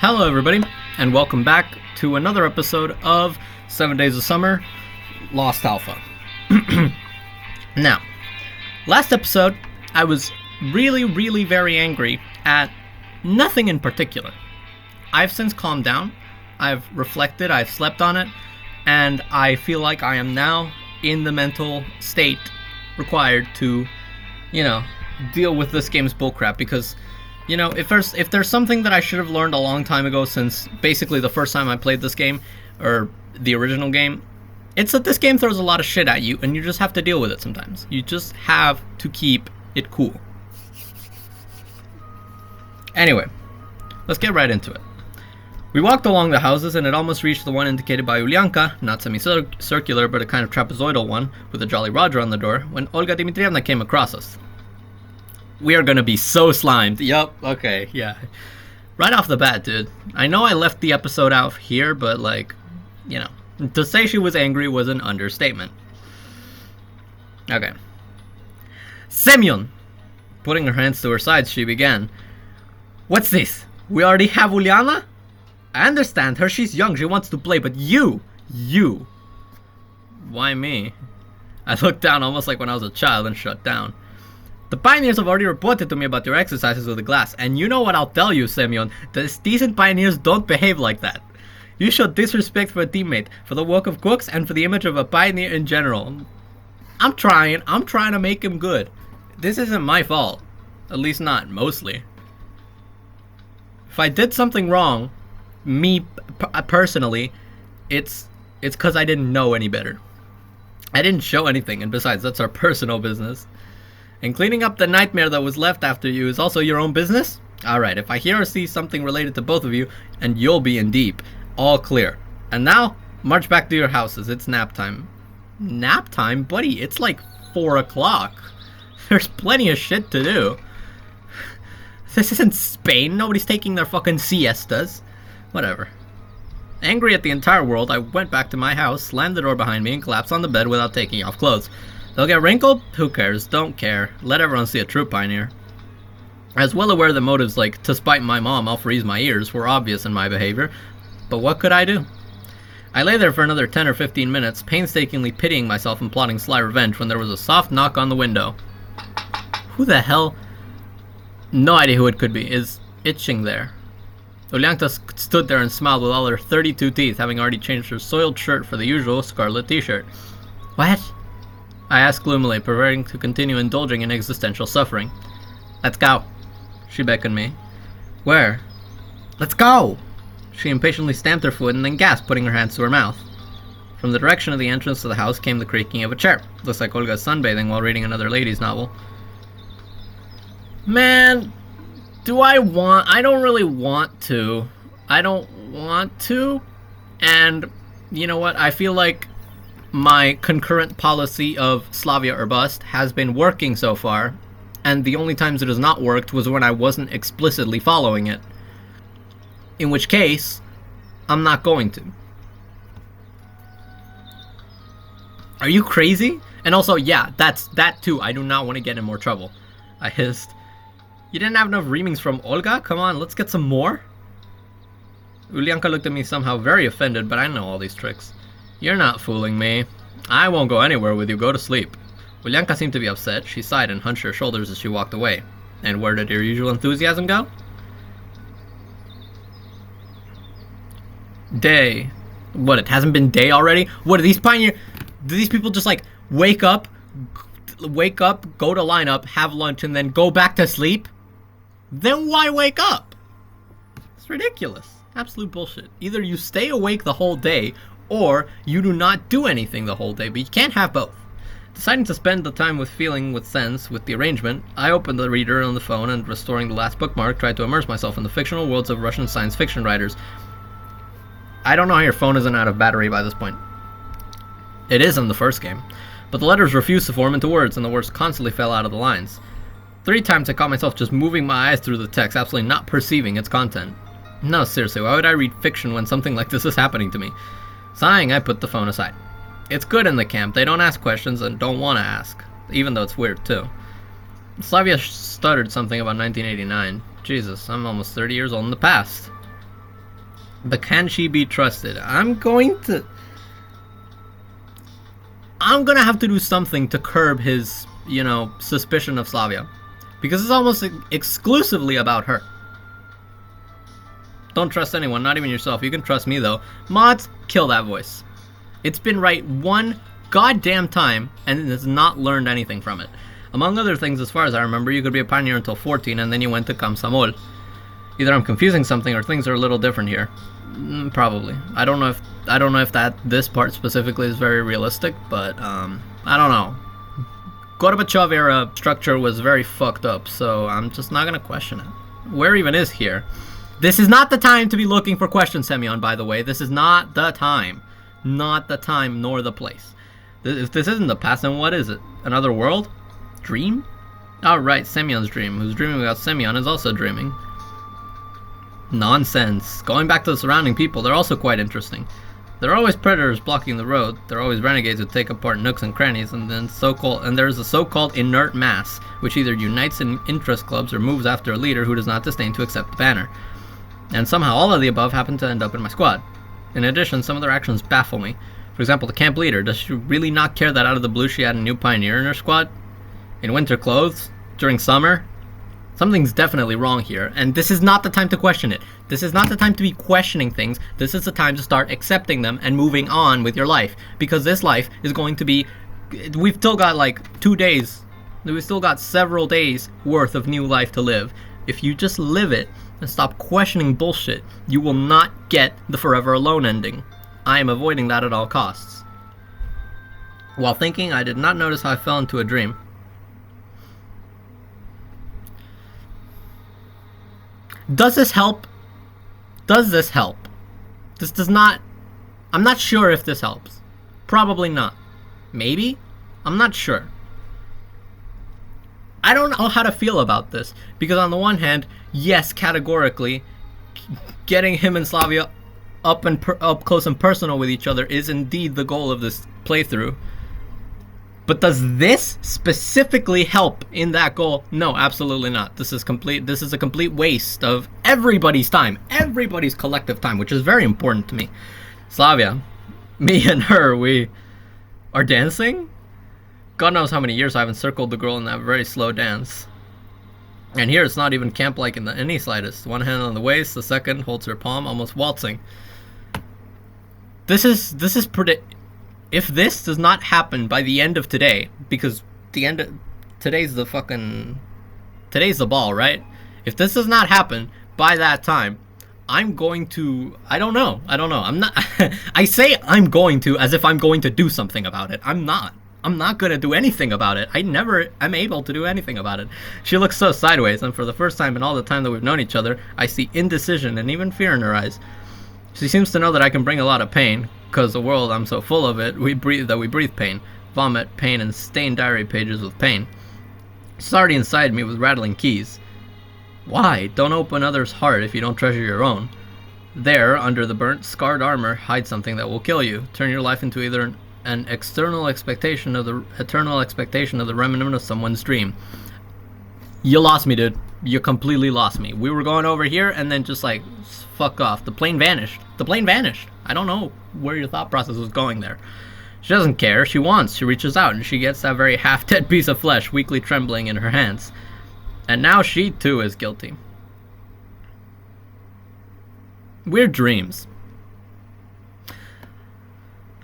Hello everybody, and welcome back to another episode of 7 Days of Summer, Lost Alpha. Now, last episode, I was really very angry at nothing in particular. I've since calmed down, I've reflected, I've slept on it, and I feel like I am now in the mental state required to, deal with this game's bullcrap, because if there's something that I should have learned a long time ago, since basically the first time I played this game, or the original game, it's that this game throws a lot of shit at you, and you just have to deal with it sometimes. You just have to keep it cool. Anyway, let's get right into it. We walked along the houses, and it almost reached the one indicated by Ulyanka, not semicircular, but a kind of trapezoidal one, with a Jolly Roger on the door, when Olga Dmitrievna came across us. We are gonna be so slimed. Yup, okay, yeah. Right off the bat, dude. I know I left the episode out here, but to say she was angry was an understatement. Okay. Semyon! Putting her hands to her sides, she began. What's this? We already have Uliana? I understand her, she's young, she wants to play, but you! Why me? I looked down almost like when I was a child and shut down. The pioneers have already reported to me about your exercises with the glass, and you know what I'll tell you, Semyon. These decent pioneers don't behave like that. You show disrespect for a teammate, for the work of cooks, and for the image of a pioneer in general. I'm trying to make him good. This isn't my fault. At least not mostly. If I did something wrong, me personally, it's because I didn't know any better. I didn't show anything, and besides, that's our personal business. And cleaning up the nightmare that was left after you is also your own business? Alright, if I hear or see something related to both of you, and you'll be in deep. All clear. And now, march back to your houses. It's nap time. Nap time? Buddy, it's like 4 o'clock. There's plenty of shit to do. This isn't Spain. Nobody's taking their fucking siestas. Whatever. Angry at the entire world, I went back to my house, slammed the door behind me, and collapsed on the bed without taking off clothes. They'll get wrinkled? Who cares? Don't care. Let everyone see a true pioneer. I was well aware that motives like, to spite my mom, I'll freeze my ears, were obvious in my behavior, but what could I do? I lay there for another 10 or 15 minutes, painstakingly pitying myself and plotting sly revenge, when there was a soft knock on the window. Who the hell? No idea who it could be. Is itching there. Ulyanka stood there and smiled with all her 32 teeth, having already changed her soiled shirt for the usual scarlet t-shirt. What? I asked gloomily, preferring to continue indulging in existential suffering. Let's go, she beckoned me. Where? Let's go! She impatiently stamped her foot and then gasped, putting her hands to her mouth. From the direction of the entrance to the house came the creaking of a chair. Looks like Olga's sunbathing while reading another lady's novel. Man, I don't really want to. I don't want to. And, you know what, I feel like my concurrent policy of Slavia or bust has been working so far, and the only times it has not worked was when I wasn't explicitly following it. In which case, I'm not going to. Are you crazy? And also, yeah, that too. I do not want to get in more trouble. I hissed. You didn't have enough reamings from Olga? Come on, let's get some more. Ulyanka looked at me somehow very offended, but I know all these tricks. You're not fooling me. I won't go anywhere with you. Go to sleep. Ulyanka seemed to be upset. She sighed and hunched her shoulders as she walked away. And where did your usual enthusiasm go? Day. What, it hasn't been day already? What, are these do these people just wake up, go to line up, have lunch, and then go back to sleep? Then why wake up? It's ridiculous. Absolute bullshit. Either you stay awake the whole day, or you do not do anything the whole day, but you can't have both. Deciding to spend the time feeling with sense with the arrangement, I opened the reader on the phone and, restoring the last bookmark, tried to immerse myself in the fictional worlds of Russian science fiction writers. I don't know how your phone isn't out of battery by this point. It is in the first game, but the letters refused to form into words, and the words constantly fell out of the lines. 3 times I caught myself just moving my eyes through the text, absolutely not perceiving its content. No, seriously, why would I read fiction when something like this is happening to me? Sighing, I put the phone aside. It's good in the camp. They don't ask questions and don't want to ask, even though it's weird too. Slavia stuttered something about 1989. Jesus, I'm almost 30 years old in the past. But can she be trusted? I'm gonna have to do something to curb his, suspicion of Slavia. Because it's almost exclusively about her. Don't trust anyone, not even yourself. You can trust me, though. Mods, kill that voice. It's been right one goddamn time, and it has not learned anything from it. Among other things, as far as I remember, you could be a pioneer until 14, and then you went to Kamsamol. Either I'm confusing something, or things are a little different here. Probably. I don't know if this part specifically is very realistic, but I don't know. Gorbachev era structure was very fucked up, so I'm just not gonna question it. Where even is here? This is not the time to be looking for questions, Semyon, by the way. This is not the time. Not the time, nor the place. If this isn't the past, then what is it? Another world? Dream? Oh, right, Semyon's dream. Who's dreaming about Semyon is also dreaming. Nonsense. Going back to the surrounding people, they're also quite interesting. There are always predators blocking the road. There are always renegades who take apart nooks and crannies, and there's a so-called inert mass, which either unites in interest clubs or moves after a leader who does not disdain to accept the banner. And somehow all of the above happen to end up in my squad. In addition, some of their actions baffle me. For example, the camp leader. Does she really not care that out of the blue she had a new pioneer in her squad? In winter clothes? During summer? Something's definitely wrong here, and this is not the time to question it. This is not the time to be questioning things. This is the time to start accepting them and moving on with your life. Because this life is going to be... We've still got like 2 days. We've still got several days worth of new life to live. If you just live it and stop questioning bullshit, you will not get the forever alone ending. I am avoiding that at all costs. While thinking, I did not notice how I fell into a dream. Does this help? Does this help? This does not... I'm not sure if this helps. Probably not. Maybe? I'm not sure. I don't know how to feel about this. Because on the one hand, yes, categorically, getting him and Slavia up close and personal with each other is indeed the goal of this playthrough. But does this specifically help in that goal? No, absolutely not. This is a complete waste of everybody's time, everybody's collective time, which is very important to me. Slavia, me and her, we are dancing. God knows how many years I haven't circled the girl in that very slow dance. And here it's not even camp-like in any slightest. One hand on the waist, the second holds her palm, almost waltzing. This is pretty... If this does not happen by the end of today, because today's the ball, right? If this does not happen by that time, I'm going to, I don't know. I'm not, I say I'm going to as if I'm going to do something about it. I'm not going to do anything about it. I never am able to do anything about it. She looks so sideways, and for the first time in all the time that we've known each other, I see indecision and even fear in her eyes. She seems to know that I can bring a lot of pain, because the world, I'm so full of it, we breathe pain, vomit pain, and stain diary pages with pain. It's already inside me with rattling keys. Why? Don't open others' heart if you don't treasure your own. There, under the burnt, scarred armor, hides something that will kill you. Turn your life into either an eternal expectation of the remnant of someone's dream. You lost me, dude. You completely lost me. We were going over here, and then just like, fuck off. The plane vanished. I don't know where your thought process was going there. She doesn't care. She wants. She reaches out, and she gets that very half-dead piece of flesh weakly trembling in her hands. And now she, too, is guilty. Weird dreams.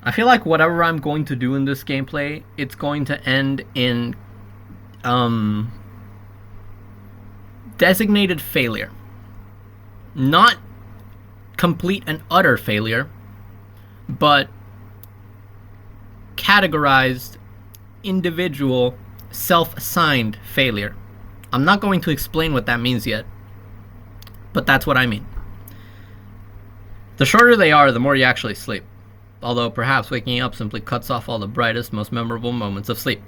I feel like whatever I'm going to do in this gameplay, it's going to end in designated failure. Not complete and utter failure, but categorized, individual, self-assigned failure. I'm not going to explain what that means yet, but that's what I mean. The shorter they are, the more you actually sleep. Although perhaps waking up simply cuts off all the brightest, most memorable moments of sleep.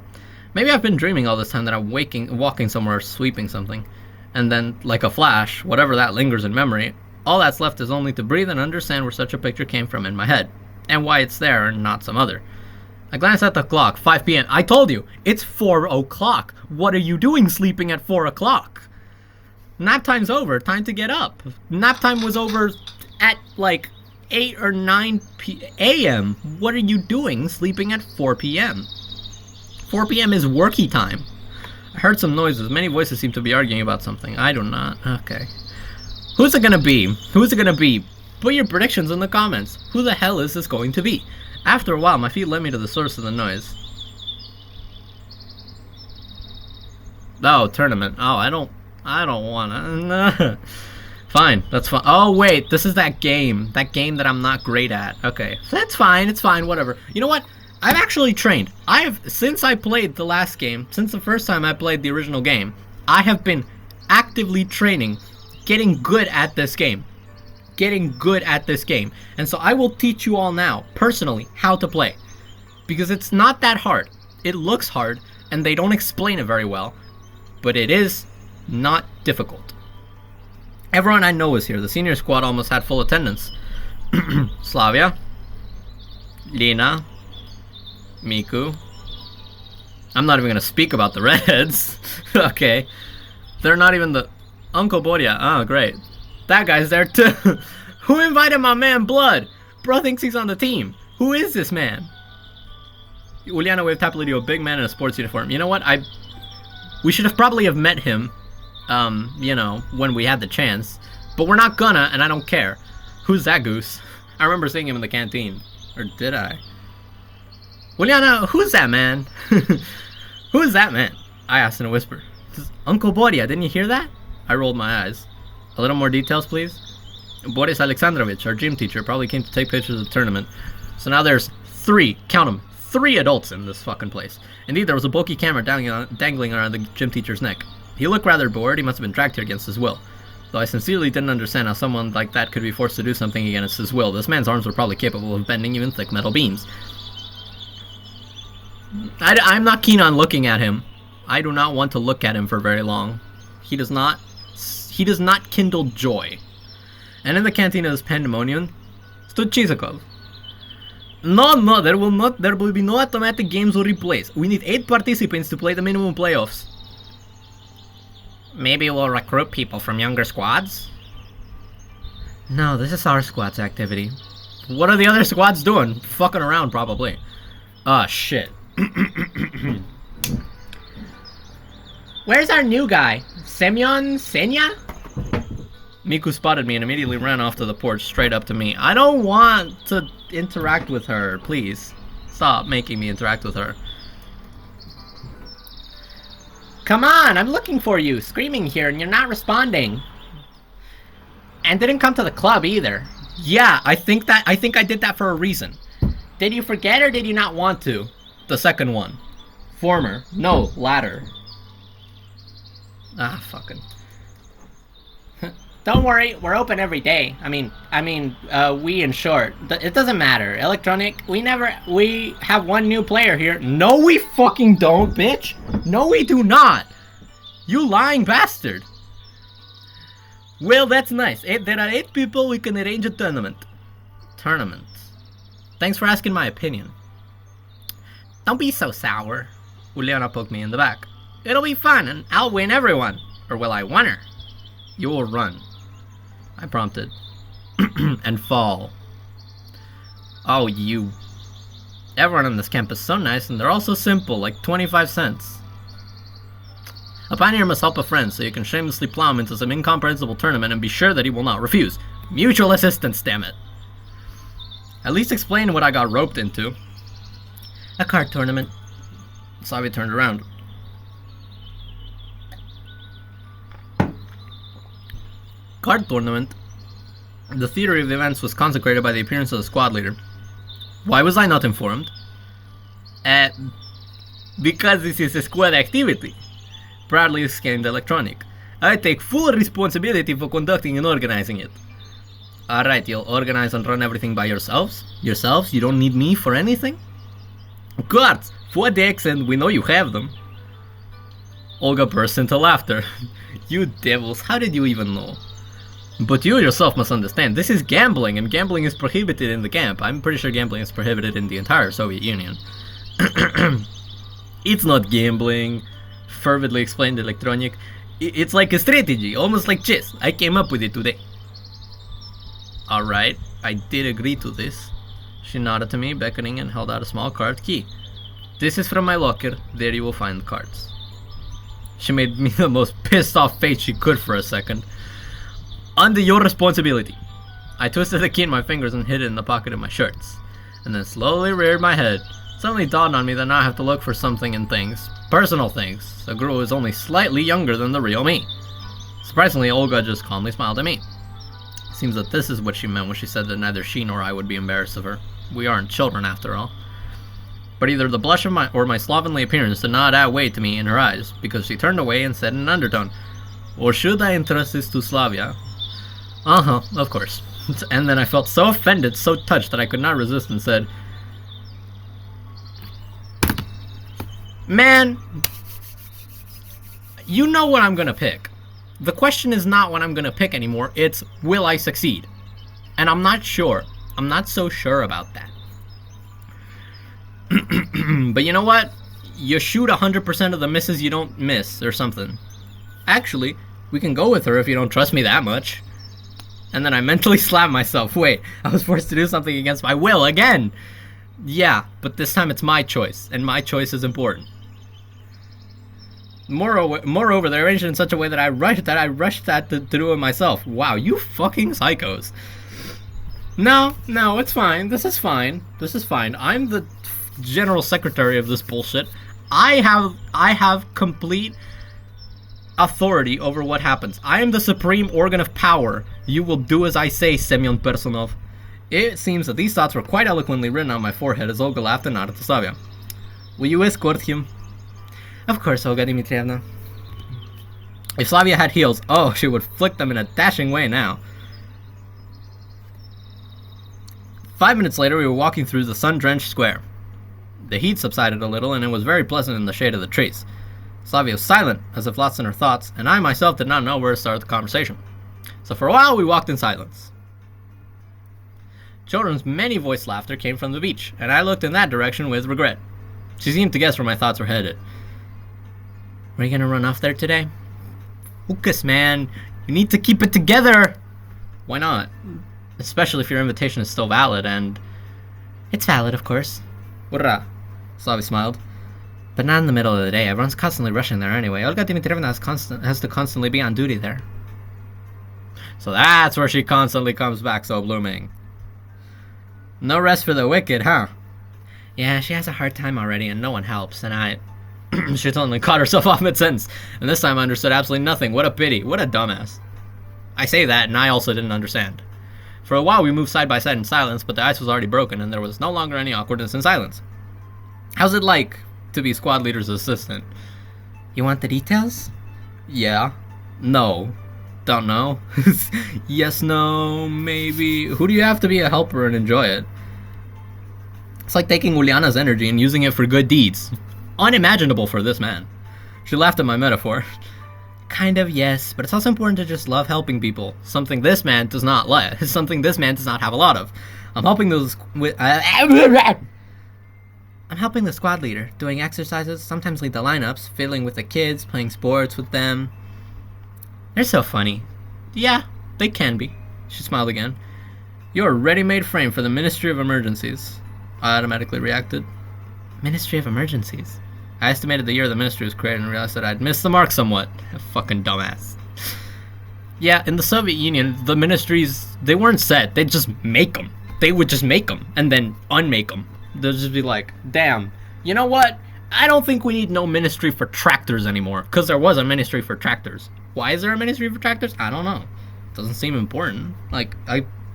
Maybe I've been dreaming all this time that I'm walking somewhere or sweeping something. And then, like a flash, whatever that lingers in memory, all that's left is only to breathe and understand where such a picture came from in my head. And why it's there and not some other. I glanced at the clock, 5 p.m. I told you, it's 4 o'clock. What are you doing sleeping at 4 o'clock? Nap time's over. Time to get up. Nap time was over at like 8 or 9 a.m. What are you doing sleeping at 4 p.m.? 4 p.m. is worky time. I heard some noises. Many voices seem to be arguing about something. I do not. Okay. Who's it gonna be? Who's it gonna be? Put your predictions in the comments. Who the hell is this going to be? After a while, my feet led me to the source of the noise. Oh, tournament. Oh, I don't wanna. Fine, that's fine. Oh, wait, this is that game. That game that I'm not great at. Okay, that's fine, it's fine, whatever. You know what? I've actually trained. Since I played the last game, since the first time I played the original game, I have been actively training, getting good at this game. And so I will teach you all now, personally, how to play. Because it's not that hard. It looks hard, and they don't explain it very well. But it is not difficult. Everyone I know is here. The senior squad almost had full attendance. Slavia, Lina, Miku. I'm not even going to speak about the redheads. Okay. They're not even the... Uncle Boria. Oh, great. That guy's there too. Who invited my man Blood? Bro thinks he's on the team. Who is this man? Uliana waved happily to a big man in a sports uniform. You know what? We should have probably have met him, you know, when we had the chance. But we're not gonna, and I don't care. Who's that goose? I remember seeing him in the canteen. Or did I? Uliana, who's that man? Who is that man? I asked in a whisper. Uncle Boria, didn't you hear that? I rolled my eyes. A little more details, please. Boris Alexandrovich, our gym teacher, probably came to take pictures of the tournament. So now there's 3, count them, 3 adults in this fucking place. Indeed, there was a bulky camera dangling around the gym teacher's neck. He looked rather bored. He must have been dragged here against his will. Though I sincerely didn't understand how someone like that could be forced to do something against his will. This man's arms were probably capable of bending even thick metal beams. I'm not keen on looking at him. I do not want to look at him for very long. He does not kindle joy. And in the canteen of this pandemonium stood Chizakov. No, there will be no automatic games or replays. We need 8 participants to play the minimum playoffs. Maybe we'll recruit people from younger squads? No, this is our squad's activity. What are the other squads doing? Fucking around, probably. Ah, shit. Where's our new guy? Semyon Senya? Miku spotted me and immediately ran off to the porch, straight up to me. I don't want to interact with her, please. Stop making me interact with her. Come on, I'm looking for you, screaming here, and you're not responding. And didn't come to the club either. Yeah, I think I did that for a reason. Did you forget or did you not want to? The second one. Former. No, latter. Ah, fucking. Don't worry, we're open every day. I mean, we in short. It doesn't matter. Electronic, we have one new player here. No, we fucking don't, bitch. No, we do not. You lying bastard. Well, that's nice. There are 8 people, we can arrange a tournament. Tournament. Thanks for asking my opinion. Don't be so sour. Uliana poked me in the back. It'll be fun, and I'll win everyone. Or will I win her? You will run. I prompted. And fall. Oh, you. Everyone on this camp is so nice, and they're all so simple, like 25 cents. A pioneer must help a friend, so you can shamelessly plow him into some incomprehensible tournament and be sure that he will not refuse. Mutual assistance, damn it. At least explain what I got roped into. A card tournament. Savi turned around. Card tournament. The theory of the events was consecrated by the appearance of the squad leader. Why was I not informed? Because this is a squad activity. Proudly exclaimed Electronic. I take full responsibility for conducting and organizing it. Alright, you'll organize and run everything by yourselves? Yourselves? You don't need me for anything? Cards! 4 decks and we know you have them. Olga burst into laughter. You devils, how did you even know? But you yourself must understand, this is gambling, and gambling is prohibited in the camp. I'm pretty sure gambling is prohibited in the entire Soviet Union. It's not gambling, fervently explained Electronic. It's like a strategy, almost like chess. I came up with it today. Alright, I did agree to this. She nodded to me, beckoning, and held out a small carved key. This is from my locker. There you will find the cards. She made me the most pissed off face she could for a second. Under your responsibility. I twisted the key in my fingers and hid it in the pocket of my shirts, and then slowly reared my head. Suddenly dawned on me that now I have to look for something in things. Personal things. A girl who is only slightly younger than the real me. Surprisingly, Olga just calmly smiled at me. Seems that this is what she meant when she said that neither she nor I would be embarrassed of her. We aren't children after all. But either the blush of my slovenly appearance did not add weight to me in her eyes, because she turned away and said in an undertone, "Or should I entrust this to Slavia?" Uh-huh, of course. And then I felt so offended, so touched, that I could not resist and said, "Man, you know what I'm gonna pick. The question is not what I'm gonna pick anymore, it's will I succeed? And I'm not sure. I'm not so sure about that. But you know what? You shoot 100% of the misses you don't miss, or something. Actually, we can go with her if you don't trust me that much." And then I mentally slapped myself. Wait, I was forced to do something against my will again. Yeah, but this time it's my choice, and my choice is important. Moreover, they arranged it in such a way that I rushed that to do it myself. Wow, you fucking psychos. No, it's fine. This is fine. I'm the general secretary of this bullshit. I have complete authority over what happens. I am the supreme organ of power. You will do as I say, Semyon Personov. It seems that these thoughts were quite eloquently written on my forehead as Olga laughed and nodded to Slavia. Will you escort him? Of course, Olga Dmitrievna. If Slavia had heels, oh, she would flick them in a dashing way now. 5 minutes later, we were walking through the sun-drenched square. The heat subsided a little, and it was very pleasant in the shade of the trees. Slavia was silent, as if lost in her thoughts, and I myself did not know where to start the conversation. So for a while, we walked in silence. Children's many-voiced laughter came from the beach, and I looked in that direction with regret. She seemed to guess where my thoughts were headed. Are you gonna run off there today? Focus, man. You need to keep it together. Why not? Especially if your invitation is still valid, and... It's valid, of course. Hurrah. Slavia smiled. But not in the middle of the day. Everyone's constantly rushing there anyway. Olga Dmitrievna has to constantly be on duty there. So that's where she constantly comes back so blooming. No rest for the wicked, huh? Yeah, she has a hard time already, and no one helps, and she suddenly caught herself off mid-sentence, and this time I understood absolutely nothing. What a pity. What a dumbass. I say that, and I also didn't understand. For a while we moved side by side in silence, but the ice was already broken, and there was no longer any awkwardness in silence. How's it like to be squad leader's assistant? You want the details? Yeah. No. Don't know. Yes, no, maybe. Who do you have to be a helper and enjoy it? It's like taking Uliana's energy and using it for good deeds. Unimaginable for this man. She laughed at my metaphor. Kind of, yes, but it's also important to just love helping people. Something this man does not have a lot of. I'm helping I'm helping the squad leader, doing exercises, sometimes lead the lineups, fiddling with the kids, playing sports with them. They're so funny. Yeah, they can be. She smiled again. You're a ready-made frame for the Ministry of Emergencies. I automatically reacted. Ministry of Emergencies? I estimated the year the ministry was created and realized that I'd missed the mark somewhat. A fucking dumbass. Yeah, in the Soviet Union, the ministries, they weren't set. They'd just make them. They would just make them and then unmake them. They'll just be like, damn, you know what? I don't think we need no ministry for tractors anymore, because there was a ministry for tractors. Why is there a ministry for tractors? I don't know. Doesn't seem important. Like,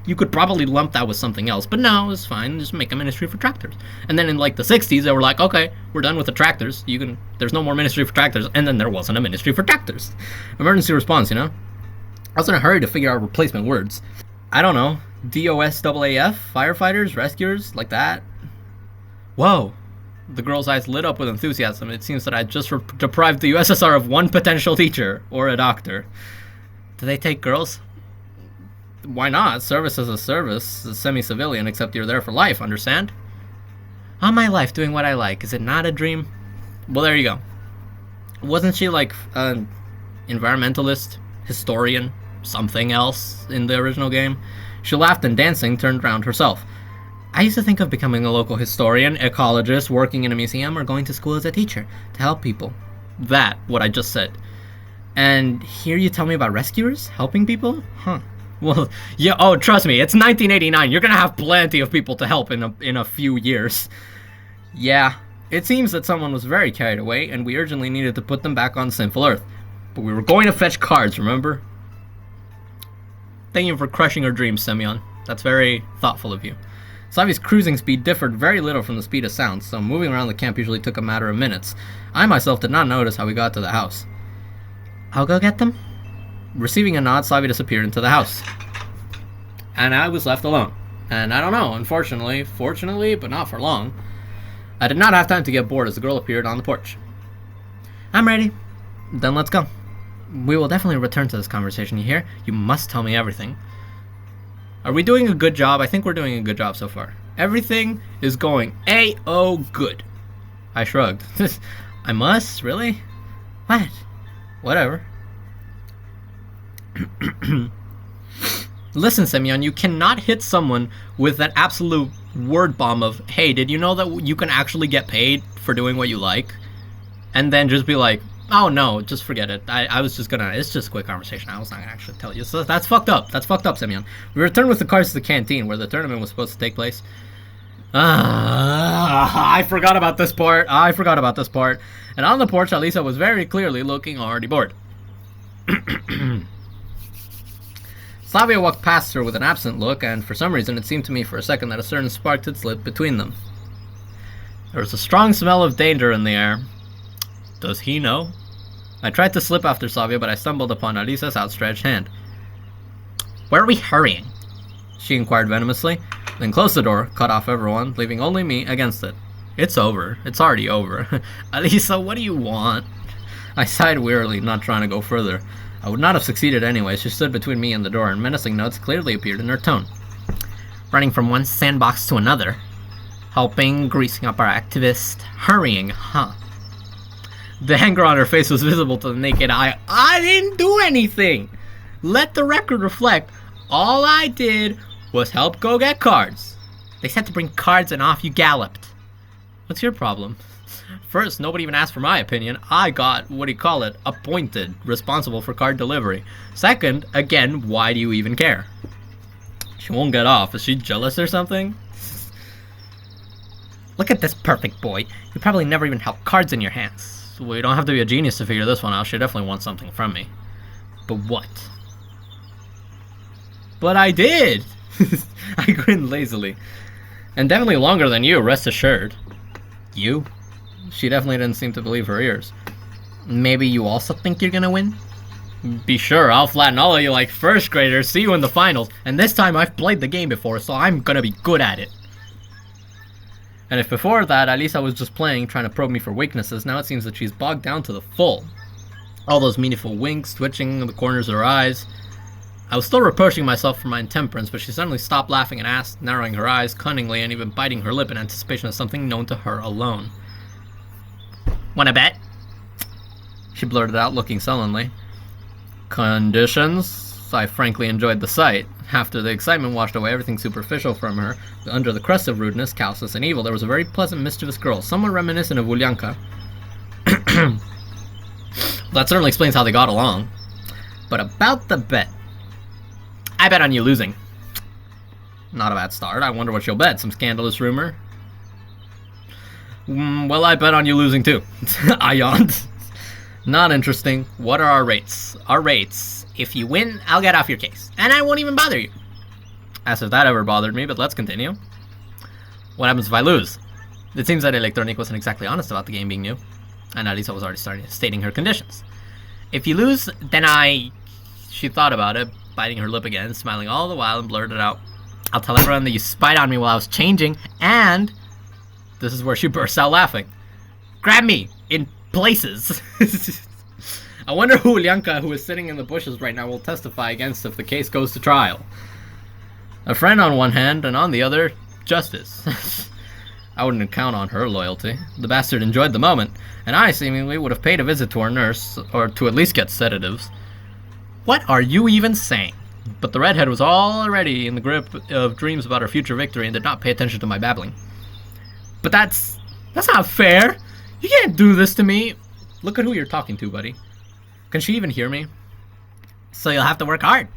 you could probably lump that with something else, but no, it's fine. Just make a ministry for tractors. And then in like the 60s, they were like, okay, we're done with the tractors. There's no more ministry for tractors. And then there wasn't a ministry for tractors. Emergency response, you know? I was in a hurry to figure out replacement words. I don't know. DOSAAF, firefighters, rescuers, like that. Whoa. The girl's eyes lit up with enthusiasm. It seems that I just deprived the USSR of one potential teacher, or a doctor. Do they take girls? Why not? Service is a service, a semi-civilian, except you're there for life, understand? All my life doing what I like. Is it not a dream? Well, there you go. Wasn't she like an environmentalist, historian, something else in the original game? She laughed and dancing turned round herself. I used to think of becoming a local historian, ecologist, working in a museum, or going to school as a teacher to help people. That, what I just said. And here you tell me about rescuers? Helping people? Huh. Well, yeah, oh, trust me, it's 1989. You're gonna have plenty of people to help in a few years. Yeah, it seems that someone was very carried away, and we urgently needed to put them back on sinful earth. But we were going to fetch cards, remember? Thank you for crushing her dreams, Semyon. That's very thoughtful of you. Slavia's cruising speed differed very little from the speed of sound, so moving around the camp usually took a matter of minutes. I myself did not notice how we got to the house. I'll go get them. Receiving a nod, Slavia disappeared into the house. And I was left alone. And I don't know, fortunately, but not for long. I did not have time to get bored as the girl appeared on the porch. I'm ready. Then let's go. We will definitely return to this conversation, you hear? You must tell me everything. Are we doing a good job? I think we're doing a good job so far. Everything is going A-O good. I shrugged. I must? Really? What? Whatever. Listen, Semyon, you cannot hit someone with that absolute word bomb of, hey, did you know that you can actually get paid for doing what you like? And then just be like, oh no, just forget it. I was just gonna, it's just a quick conversation. I was not gonna actually tell you. So that's fucked up. That's fucked up, Semyon. We returned with the cards to the canteen where the tournament was supposed to take place. I forgot about this part. And on the porch, Alisa was very clearly looking already bored. Slavia walked past her with an absent look, and for some reason it seemed to me for a second that a certain spark had slipped between them. There was a strong smell of danger in the air. Does he know? I tried to slip after Slavia, but I stumbled upon Alisa's outstretched hand. Where are we hurrying? She inquired venomously, then closed the door, cut off everyone, leaving only me against it. It's over. It's already over. Alisa, what do you want? I sighed wearily, not trying to go further. I would not have succeeded anyway. She stood between me and the door, and menacing notes clearly appeared in her tone. Running from one sandbox to another. Helping, greasing up our activist. Hurrying, huh? The anger on her face was visible to the naked eye. I didn't do anything! Let the record reflect. All I did was help go get cards. They said to bring cards and off you galloped. What's your problem? First, nobody even asked for my opinion. I got, appointed, responsible for card delivery. Second, again, why do you even care? She won't get off. Is she jealous or something? Look at this perfect boy. You probably never even held cards in your hands. Well, you don't have to be a genius to figure this one out. She definitely wants something from me. But what? But I did! I grinned lazily. And definitely longer than you, rest assured. You? She definitely didn't seem to believe her ears. Maybe you also think you're gonna win? Be sure, I'll flatten all of you like first graders, see you in the finals, and this time I've played the game before, so I'm gonna be good at it. And if before that, Alisa was just playing, trying to probe me for weaknesses, now it seems that she's bogged down to the full. All those meaningful winks, twitching in the corners of her eyes. I was still reproaching myself for my intemperance, but she suddenly stopped laughing and asked, narrowing her eyes cunningly and even biting her lip in anticipation of something known to her alone. Wanna bet? She blurted out, looking sullenly. Conditions? I frankly enjoyed the sight. After the excitement washed away everything superficial from her, under the crust of rudeness, callousness, and evil, there was a very pleasant, mischievous girl, somewhat reminiscent of Ulyanka. That certainly explains how they got along. But about the bet. I bet on you losing. Not a bad start. I wonder what you'll bet. Some scandalous rumor? Well, I bet on you losing too. I yawned. Not interesting. What are our rates? Our rates. If you win, I'll get off your case. And I won't even bother you. As if that ever bothered me, but let's continue. What happens if I lose? It seems that Electronic wasn't exactly honest about the game being new. And Alisa was already stating her conditions. If you lose, then She thought about it, biting her lip again, smiling all the while, and blurted out, I'll tell everyone that you spied on me while I was changing, and... This is where she bursts out laughing. Grab me! In places! I wonder who Ulyanka, who is sitting in the bushes right now, will testify against if the case goes to trial. A friend on one hand, and on the other, justice. I wouldn't count on her loyalty. The bastard enjoyed the moment, and I seemingly would have paid a visit to our nurse, or to at least get sedatives. What are you even saying? But the redhead was already in the grip of dreams about her future victory and did not pay attention to my babbling. But that's not fair. You can't do this to me. Look at who you're talking to, buddy. Can she even hear me? So you'll have to work hard.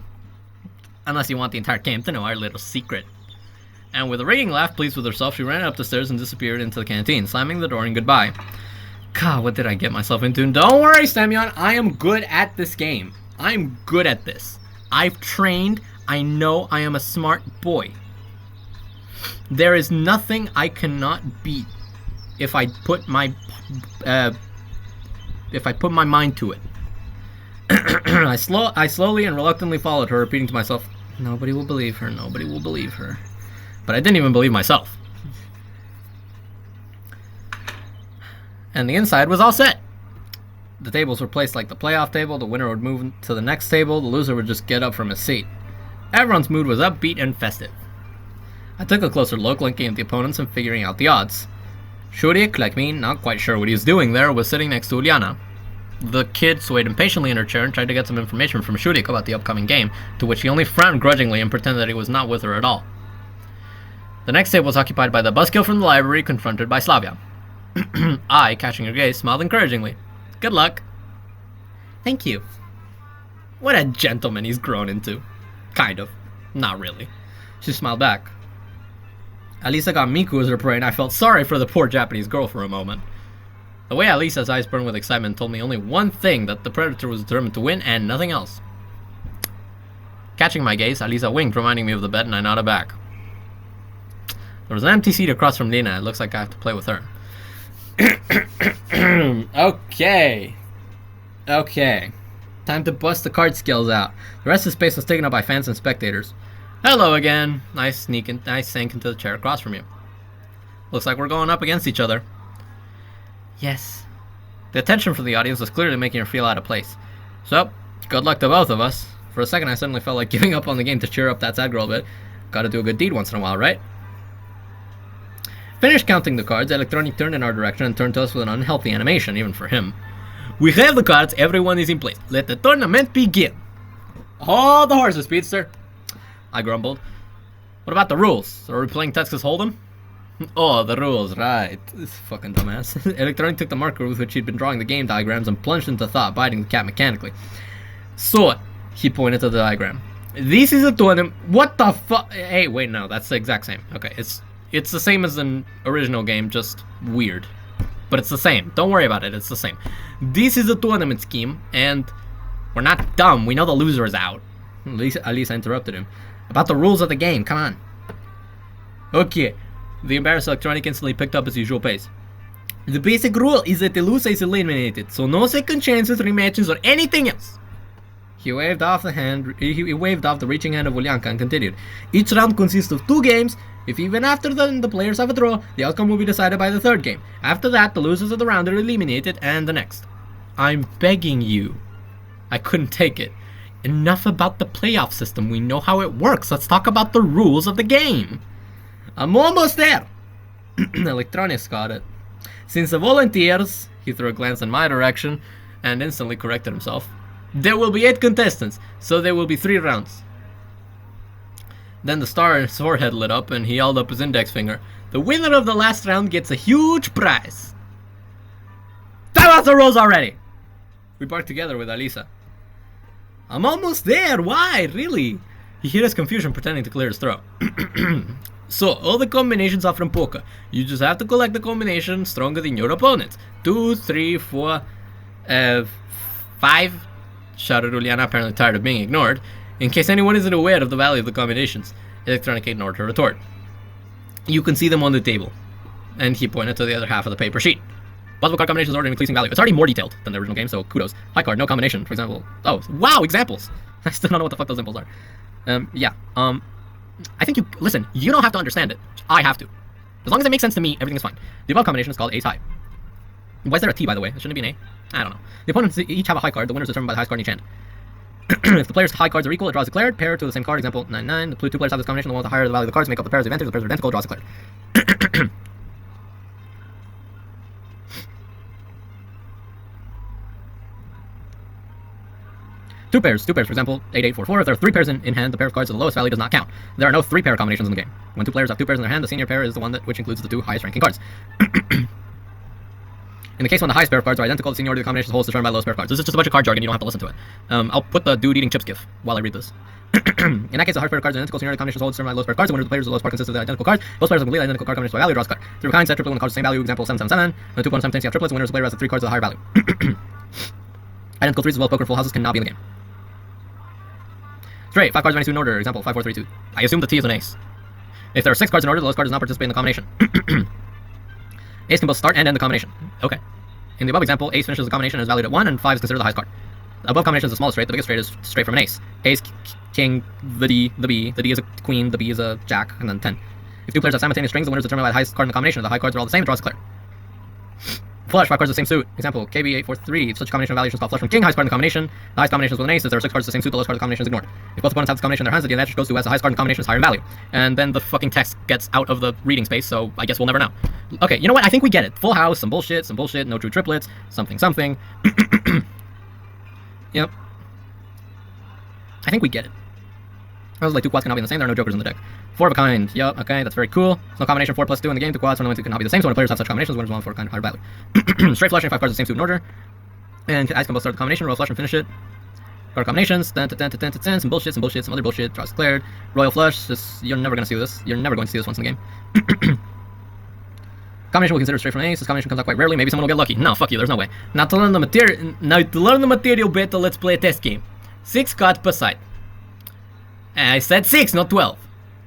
Unless you want the entire camp to know our little secret. And with a ringing laugh, pleased with herself, she ran up the stairs and disappeared into the canteen, slamming the door in goodbye. God, what did I get myself into? Don't worry, Semyon. I am good at this game. I'm good at this. I've trained. I know I am a smart boy. There is nothing I cannot beat if I put my mind to it. I slowly and reluctantly followed her, repeating to myself, "Nobody will believe her. Nobody will believe her." But I didn't even believe myself. And the inside was all set. The tables were placed like the playoff table. The winner would move to the next table. The loser would just get up from his seat. Everyone's mood was upbeat and festive. I took a closer look, looking at the opponents and figuring out the odds. Shurik, like me, not quite sure what he was doing there, was sitting next to Uliana. The kid swayed impatiently in her chair and tried to get some information from Shurik about the upcoming game, to which he only frowned grudgingly and pretended that he was not with her at all. The next table was occupied by the buzzkill from the library, confronted by Slavia. I, catching her gaze, smiled encouragingly. Good luck. Thank you. What a gentleman he's grown into. Kind of. Not really. She smiled back. Alisa got Miku as her prey, and I felt sorry for the poor Japanese girl for a moment. The way Alisa's eyes burned with excitement told me only one thing, that the Predator was determined to win and nothing else. Catching my gaze, Alisa winked, reminding me of the bet, and I nodded back. There was an empty seat across from Nina. It looks like I have to play with her. Okay. Time to bust the card skills out. The rest of the space was taken up by fans and spectators. Hello again. I sank into the chair across from you. Looks like we're going up against each other. Yes. The attention from the audience was clearly making her feel out of place. So, good luck to both of us. For a second I suddenly felt like giving up on the game to cheer up that sad girl a bit. Gotta do a good deed once in a while, right? Finished counting the cards, Electronic turned in our direction and turned to us with an unhealthy animation, even for him. We have the cards, everyone is in place. Let the tournament begin. Hold the horses, Speedster, I grumbled. What about the rules? Are we playing Texas Hold'em? Oh, the rules, right. This fucking dumbass. Electronic took the marker with which he'd been drawing the game diagrams and plunged into thought, biting the cat mechanically. So, he pointed to the diagram. This is a tournament. What the fuck? Hey, wait, no, that's the exact same. Okay, it's the same as an original game, just weird. But it's the same. Don't worry about it. It's the same. This is a tournament scheme, and we're not dumb. We know the loser is out. Alisa interrupted him. About the rules of the game. Come on. Okay. The embarrassed Electronic instantly picked up his usual pace. The basic rule is that the loser is eliminated, so no second chances, rematches, or anything else. He waved off the reaching hand of Ulyanka and continued. Each round consists of 2 games. If even after the players have a draw, the outcome will be decided by the 3rd game. After that, the losers of the round are eliminated, and the next. I'm begging you. I couldn't take it. Enough about the playoff system. We know how it works. Let's talk about the rules of the game. I'm almost there. Electronics got it. Since the volunteers, he threw a glance in my direction, and instantly corrected himself. There will be 8 contestants, so there will be 3 rounds. Then the star in his forehead lit up, and he held up his index finger. The winner of the last round gets a huge prize. Tell us the rules already! We barked together with Alisa. I'm almost there, why, really? He hid his confusion, pretending to clear his throat. So, all the combinations are from poker. You just have to collect the combination stronger than your opponents. 2, 3, 4, 5, shouted Uliana, apparently tired of being ignored. In case anyone isn't aware of the value of the combinations, Electronic ignored her retort. You can see them on the table. And he pointed to the other half of the paper sheet. Multiple card combinations are already increasing value. It's already more detailed than the original game, so kudos. High card, no combination, for example. Oh, wow, examples! I still don't know what the fuck those examples are. I think listen, you don't have to understand it. I have to. As long as it makes sense to me, everything is fine. The above combination is called ace high. Why is there a T, by the way? It shouldn't it be an A? I don't know. The opponents each have a high card. The winner is determined by the highest card in each hand. If the players' high cards are equal, it draws declared. Pair to the same card, example 9-9. The 2 players have this combination. The one with the higher the value of the cards make up the pairs of advantage. The pairs are identical, draws declared. Two pairs, for example, 8, 8, 4, 4. If there are 3 pairs in hand, the pair of cards of the lowest value does not count. There are no 3-pair combinations in the game. When 2 players have 2 pairs in their hand, the senior pair is the one which includes the 2 highest ranking cards. In the case when the highest pair of cards are identical, the seniority of the combination holds determined by the lowest pair of cards. This is just a bunch of card jargon, you don't have to listen to it. I'll put the dude eating chips gif while I read this. In that case, the hard pair of cards are identical, seniority combinations hold determined by the lowest pair of cards. The winner of the players of the lowest part consists of the identical cards. Most players have completely identical card combinations by value, draws a card. 3 kinds, set triplet when the cards are the same value, example 777. When 2 7 you have triplets, the winner is the player has the 3 cards of the higher value. Identical 3s as well as poker full houses cannot be in the game. Straight, 5 cards of any suit in order, example 5, 4, 3, 2. I assume the T is an ace. If there are 6 cards in order, the lowest card does not participate in the combination. Ace can both start and end the combination. Okay. In the above example, ace finishes the combination and is valued at 1, and 5 is considered the highest card. The above combination is the smallest straight, the biggest straight is straight from an ace. Ace, king, the D, the B, the D is a queen, the B is a jack, and then 10. If 2 players have simultaneous strings, the winner is determined by the highest card in the combination. If the high cards are all the same, draws declared. Flush, 5 cards of the same suit. Example, KB 843. Such a combination of values is called flush from king, highest card in the combination. The highest combination is with an ace. If there are 6 cards of the same suit, the lowest card of the combination is ignored. If both opponents have this combination in their hands, the advantage goes to who has the highest card in the combination is higher in value. And then the fucking text gets out of the reading space, so I guess we'll never know. Okay, you know what? I think we get it. Full house, some bullshit, no true triplets, something. Yep. I think we get it. I was like 2 quads cannot be the same, there are no jokers in the deck. 4 of a kind, yep, okay, that's very cool. No combination 4 plus 2 in the game, 2 quads, 1 and 2 cannot be the same, so when players have such combinations, winners one for a kind of higher value. Straight flushing, 5 cards of the same suit in order. And eyes can both start the combination, royal flush and finish it. Card combinations, some bullshit, some other bullshit, draws declared. Royal flush, you're never gonna see this. You're never going to see this once in the game. Combination will consider straight from ace. This combination comes out quite rarely. Maybe someone will get lucky. No, fuck you, there's no way. Now to learn the material better, let's play a test game. 6 cards per side. I said 6, not 12.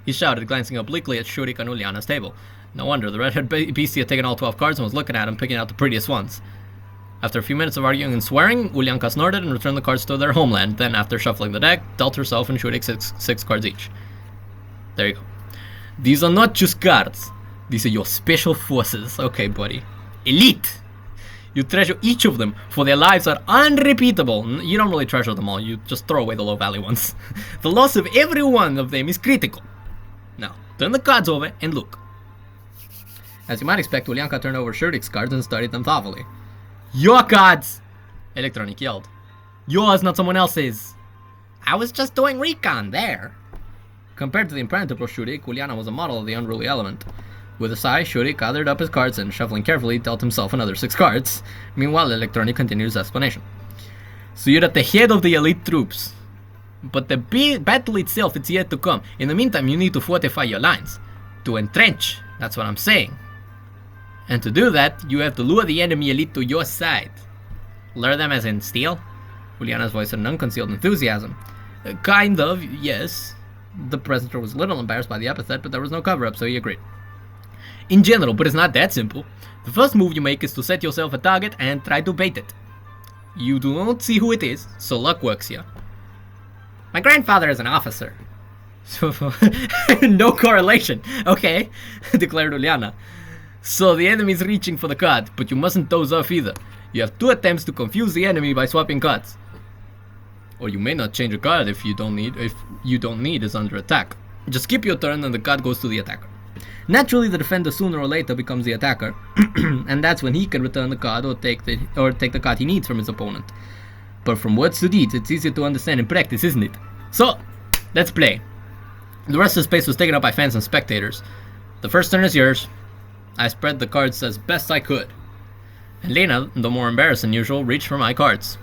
He shouted, glancing obliquely at Shurik on Uliana's table. No wonder, the red-haired beastie had taken all 12 cards and was looking at him, picking out the prettiest ones. After a few minutes of arguing and swearing, Ulyanka snorted and returned the cards to their homeland. Then, after shuffling the deck, dealt herself and Shurik 6 cards each. There you go. These are not just cards. These are your special forces. Okay, buddy. Elite! You treasure each of them, for their lives are unrepeatable. You don't really treasure them all, you just throw away the low-value ones. The loss of every one of them is critical. Now, turn the cards over and look. As you might expect, Ulyanka turned over Shurik's cards and studied them thoughtfully. Your cards! Electronic yelled. Yours, not someone else's. I was just doing recon there. Compared to the impenetrable Shurik, Uliana was a model of the unruly element. With a sigh, Shurik gathered up his cards and, shuffling carefully, dealt himself another 6 cards. Meanwhile, Electronic continued his explanation. So you're at the head of the elite troops. But the battle itself is yet to come. In the meantime, you need to fortify your lines. To entrench, that's what I'm saying. And to do that, you have to lure the enemy elite to your side. Lure them as in steal? Uliana's voice had an unconcealed enthusiasm. Kind of, yes. The presenter was a little embarrassed by the epithet, but there was no cover-up, so he agreed. In general, but it's not that simple. The first move you make is to set yourself a target and try to bait it. You do not see who it is, so luck works here. My grandfather is an officer. No correlation. Okay, declared Uliana. So the enemy is reaching for the card, but you mustn't doze off either. You have 2 attempts to confuse the enemy by swapping cards. Or you may not change a card if you don't need is under attack. Just skip your turn and the card goes to the attacker. Naturally, the defender sooner or later becomes the attacker, and that's when he can return the card or take the card he needs from his opponent. But from words to deeds, it's easier to understand in practice, isn't it? So, let's play. The rest of the space was taken up by fans and spectators. The first turn is yours. I spread the cards as best I could. And Lena, though more embarrassed than usual, reached for my cards.